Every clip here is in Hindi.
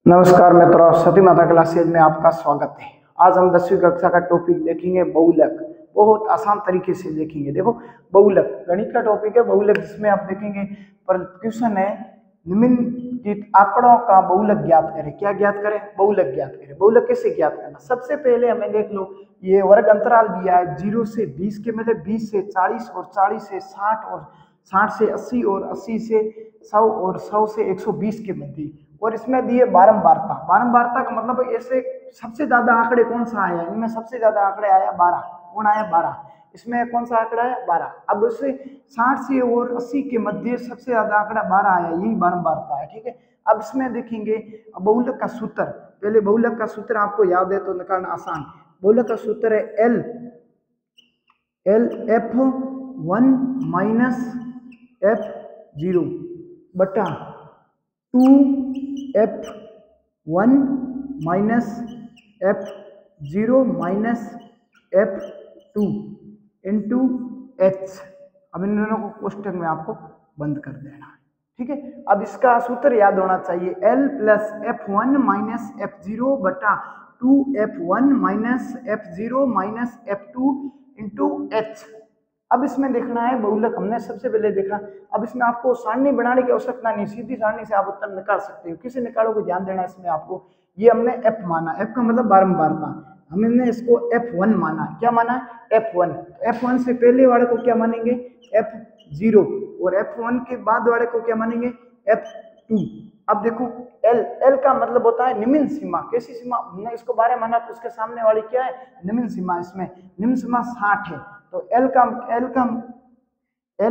नमस्कार मित्रों, सती माता क्लासेज में आपका स्वागत है। आज हम 10वीं कक्षा का टॉपिक देखेंगे बहुलक। बहुत आसान तरीके से देखेंगे। देखो, बहुलक गणित का टॉपिक है। बहुलक जिसमें आप देखेंगे पर क्वेश्चन है, निम्नलिखित आंकड़ों का बहुलक ज्ञात करें। क्या ज्ञात करें? बहुलक ज्ञात करें। बहुलक कैसे ज्ञात करना? सबसे पहले हमें देख लो, ये वर्ग अंतराल दिया है 0 से 20 के, मतलब 20 से 40 और 40 से 60 और 60 से 80 और 80 से 100 और 100 से 120 के मध्य। और इसमें दिए बारंबारता। बारंबारता का मतलब ऐसे सबसे ज्यादा आंकड़े कौन सा आया? इनमें सबसे ज्यादा आंकड़े आया 12। कौन आया? 12। इसमें कौन सा आंकड़ा है? 12। अब उससे 60 से और 80 के मध्य सबसे ज्यादा आंकड़ा 12 आया, यही बारंबारता है। ठीक है। अब इसमें देखेंगे बहुलक का सूत्र। पहले बहुलक का सूत्र आपको याद है तो निकालना आसान। बहुलक का सूत्र है एल एफ 1 माइनस एफ 0 बटा 2f1 minus f0 minus f2 into H. अब इन दोनों को कोष्टक में आपको बंद कर देना है। ठीक है। अब इसका सूत्र याद होना चाहिए, L plus f1 minus f0 बटा 2f1 minus f0 minus f2 into H. अब इसमें देखना है बहुलक, हमने सबसे पहले देखा। अब इसमें आपको सारणी बनाने की आवश्यकता नहीं, सीधी सारणी से आप उत्तर निकाल सकते हो। किसे निकालोगे ध्यान देना इसमें आपको। ये हमने f माना, f का मतलब बारंबारता। हमने इसको f1 माना। क्या माना? f1। f1 से पहले वाले को क्या मानेंगे? f0। और f1 के बाद वाले को क्या मानेंगे? f2। अब देखो, L का मतलब होता है निम्न सीमा। कैसी सीमा? हमने इसको 12 माना तो इसके सामने वाली क्या है? निम्न सीमा। इसमें निम्न सीमा 60 है तो L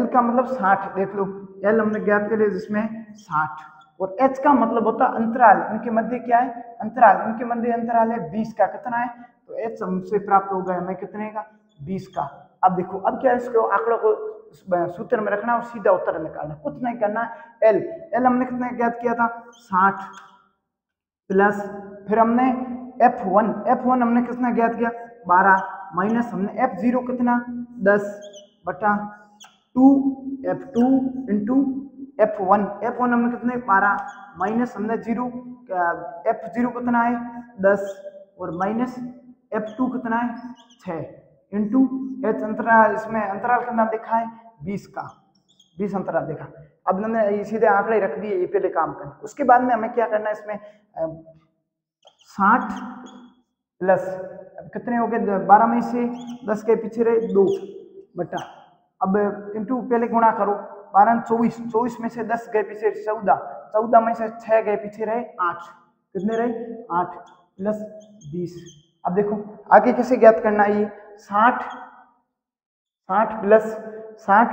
का मतलब 60। देख लो, L हमने ज्ञात कर लिया जिसमें 60। और H का मतलब होता है अंतराल। इनके मध्य क्या है? अंतराल। इनके मध्य अंतराल है 20 का। कितना है? तो H हमसे प्राप्त हो गया हमें कितने का? 20 का। अब देखो, अब क्या है, इसको आंकड़ों को सूत्र में रखना और सीधा उत्तर निकालना, कुछ नहीं करना। L हमने कितना ज्ञात किया था? 60 प्लस, फिर हमने F1 हमने कितना ज्ञात किया? 12 माइनस हमने F0 कितना? 10 बटा 2f2 इंटू F1 हमने कितने? 12 माइनस हमने 0, F0 कितना है? 10 और माइनस F2 कितना है? 6 इंटू H अंतराल। इसमें अंतराल कितना देखा है? 20 का। 20 अंतराल देखा। अब हमने सीधे आंकड़े रख दिए, ये पहले काम करना। उसके बाद में हमें क्या करना है? इसमें 60 प्लस कितने हो गए? 12 में से 10 के पीछे रहे 2 बटा, अब इंटू पहले गुणा करो। 12 24, 24 में से 10 गए पीछे 14, 14 में से 6 गए पीछे रहे 8। कितने रहे? 8 प्लस 20। अब देखो आगे कैसे ज्ञात करना है? ये 60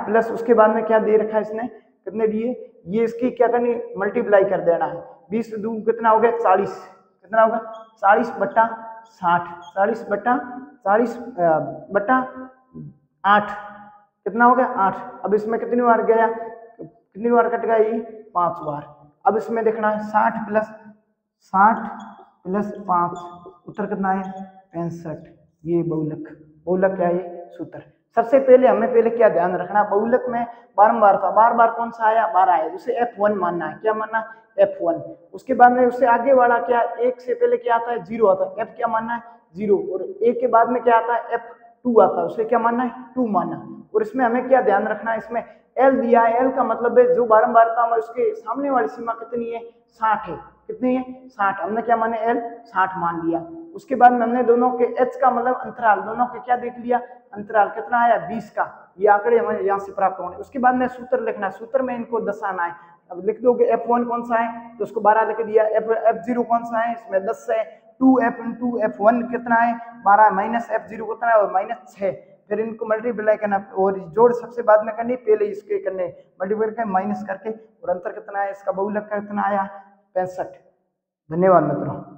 प्लस उसके बाद में क्या दे रखा है इसने? कितने दिए? ये इसकी क्या करनी? मल्टीप्लाई कर देना है। 20 2 कितना हो गया? 40। कितना होगा? 40 बटा 60, 40 बटा 40 बटा 8। कितना हो गया? 8। अब इसमें कितनी बार गया? कितनी बार कट गया? ये 5 बार। अब इसमें देखना है 60 प्लस 5, उत्तर कितना है? 65। ये बहुलक क्या है? ये सूत्र। सबसे पहले हमें क्या ध्यान रखना? बहुलक में बारंबार था। बार बार कौन सा आया? 12 आया, जिसे F1 मानना है। क्या मानना? F1। उसके बाद में उससे आगे वाला क्या? एक से पहले क्या आता है? 0 आता है। F क्या मानना है? 0। और एक के बाद में क्या आता है? F2 आता है, उसे क्या मानना है? 2 मानना। और इसमें हमें क्या ध्यान रखना है? इसमें L दिया है। L का मतलब है जो बारंबारता में उसके सामने वाली सीमा कितनी है? 60 है। कितनी है? 60। हमने क्या माने? L 60 मान लिया। उसके बाद में हमने दोनों के H का मतलब अंतराल, दोनों के क्या देख लिया? अंतराल कितना आया? 20 का। ये आंकड़े हमें यहाँ से प्राप्त होंगे। उसके बाद में सूत्र लिखना है, सूत्र में इनको दर्शाना है। अब लिख दोगे F1 कौन सा है तो उसको 12 लिख दिया। F0 कौन सा है? इसमें 10 है। 2f इंटू F1 कितना है? 12 माइनस F0 कितना है? और माइनस 6। फिर इनको मल्टीप्लाई करना और जोड़ सबसे बाद में करनी, पहले इसके करने मल्टीप्लाई करके माइनस करके। और अंतर कितना है इसका? बहुलक का कितना आया? 65। धन्यवाद मित्रों।